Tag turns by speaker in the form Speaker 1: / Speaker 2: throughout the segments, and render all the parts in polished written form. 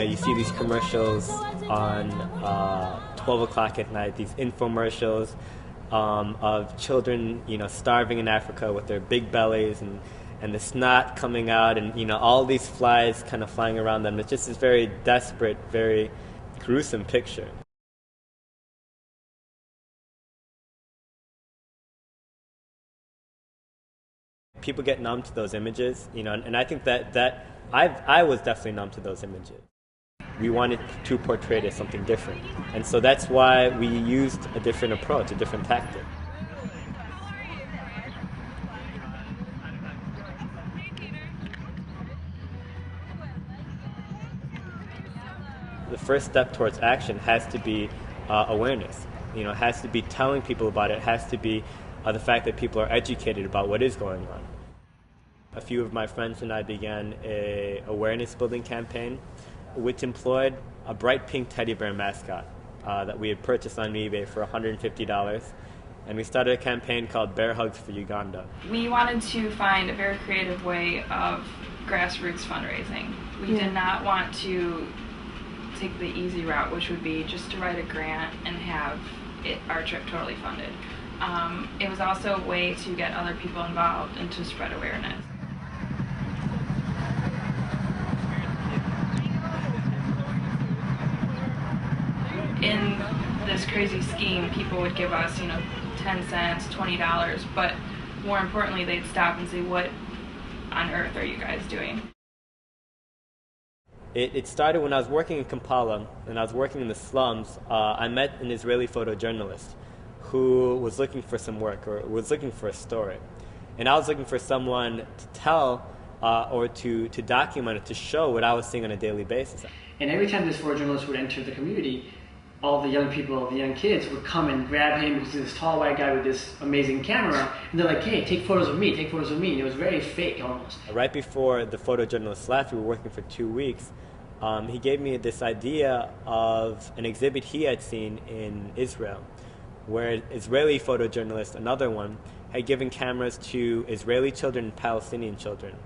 Speaker 1: you see these commercials on 12 o'clock at night, these infomercials of children, starving in Africa with their big bellies and the snot coming out and, all these flies kind of flying around them. It's just this very desperate, very gruesome picture. People get numb to those images, and I think that I was definitely numb to those images. We wanted to portray it as something different, and so that's why we used a different approach, a different tactic. The first step towards action has to be awareness. It has to be telling people about it. It has to be the fact that people are educated about what is going on. A few of my friends and I began a awareness building campaign which employed a bright pink teddy bear mascot that we had purchased on eBay for $150. And we started a campaign called Bear Hugs for Uganda.
Speaker 2: We wanted to find a very creative way of grassroots fundraising. We did not want to take the easy route, which would be just to write a grant and have our trip totally funded. It was also a way to get other people involved and to spread awareness. In this crazy scheme, people would give us, 10 cents, $20, but more importantly, they'd stop and say, "What on earth are you guys doing?"
Speaker 1: It started when I was working in Kampala, and I was working in the slums. I met an Israeli photojournalist who was looking for some work, or was looking for a story. And I was looking for someone to tell or to document it, to show what I was seeing on a daily basis.
Speaker 3: And every time this photojournalist would enter the community, all the young people, the young kids would come and grab him because he's this tall white guy with this amazing camera, and they're like, "Hey, take photos of me, take photos of me." And it was very fake almost.
Speaker 1: Right before the photojournalist left, we were working for 2 weeks. He gave me this idea of an exhibit he had seen in Israel, where an Israeli photojournalist, another one, had given cameras to Israeli children and Palestinian children,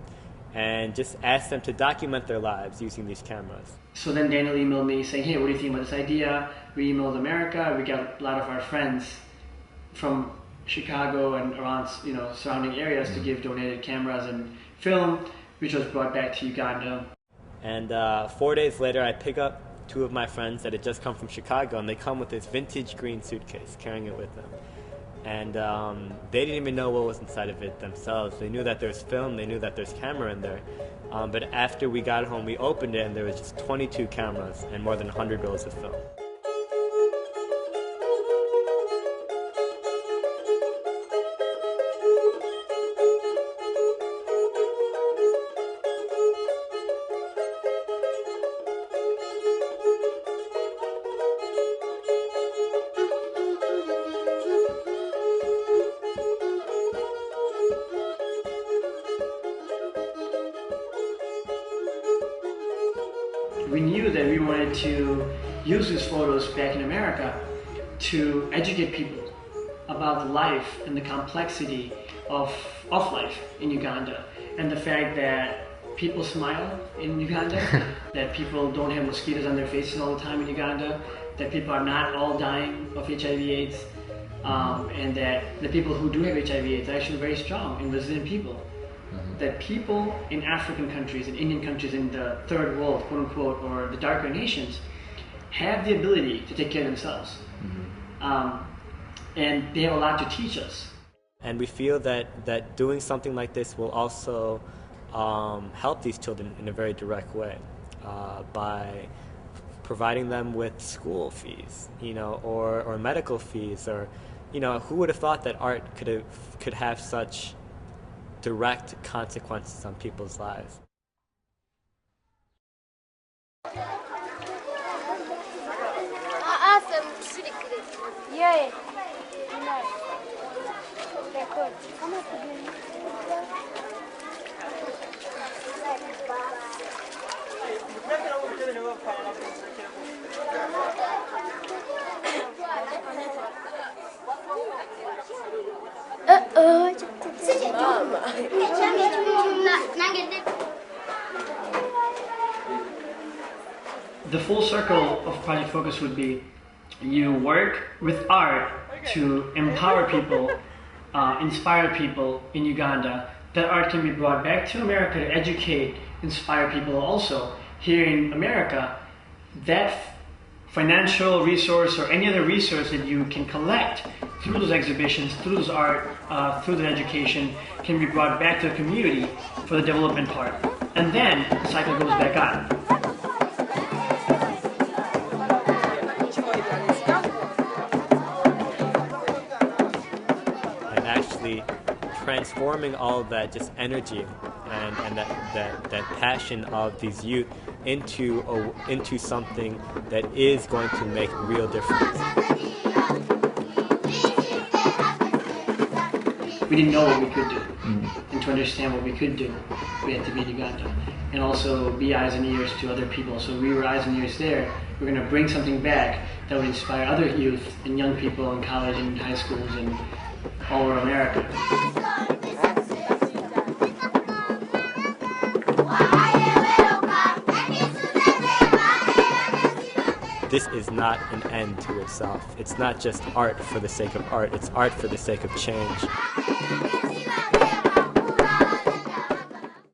Speaker 1: and just asked them to document their lives using these cameras.
Speaker 3: So then Daniel emailed me saying, "Hey, what do you think about this idea?" We emailed America. We got a lot of our friends from Chicago and around, surrounding areas to give donated cameras and film, which was brought back to Uganda.
Speaker 1: And 4 days later, I pick up 2 of my friends that had just come from Chicago, and they come with this vintage green suitcase, carrying it with them. And they didn't even know what was inside of it themselves. They knew that there's film, they knew that there's camera in there. But after we got home, we opened it, and there was just 22 cameras and more than 100 rolls of film.
Speaker 3: We knew that we wanted to use these photos back in America to educate people about the life and the complexity of life in Uganda, and the fact that people smile in Uganda, that people don't have mosquitoes on their faces all the time in Uganda, that people are not all dying of HIV/AIDS, and that the people who do have HIV/AIDS are actually very strong and resilient people. That people in African countries, in Indian countries, in the third world, quote unquote, or the darker nations, have the ability to take care of themselves. And they have a lot to teach us.
Speaker 1: And we feel that doing something like this will also help these children in a very direct way by providing them with school fees, or medical fees, or, who would have thought that art could have such direct consequences on people's lives.
Speaker 3: the full circle of Project Focus would be you work with art to empower people, inspire people in Uganda. That art can be brought back to America to educate, inspire people also. Here in America, that financial resource or any other resource that you can collect through those exhibitions, through those art, through the education, can be brought back to the community for the development part. And then the cycle goes back on.
Speaker 1: And actually transforming all of that just energy and that passion of these youth into something that is going to make a real difference.
Speaker 3: We didn't know what we could do. And to understand what we could do, we had to be in Uganda. And also be eyes and ears to other people. So we were eyes and ears there. We're going to bring something back that would inspire other youth and young people in college and high schools and all over America.
Speaker 1: This is not an end to itself. It's not just art for the sake of art. It's art for the sake of change.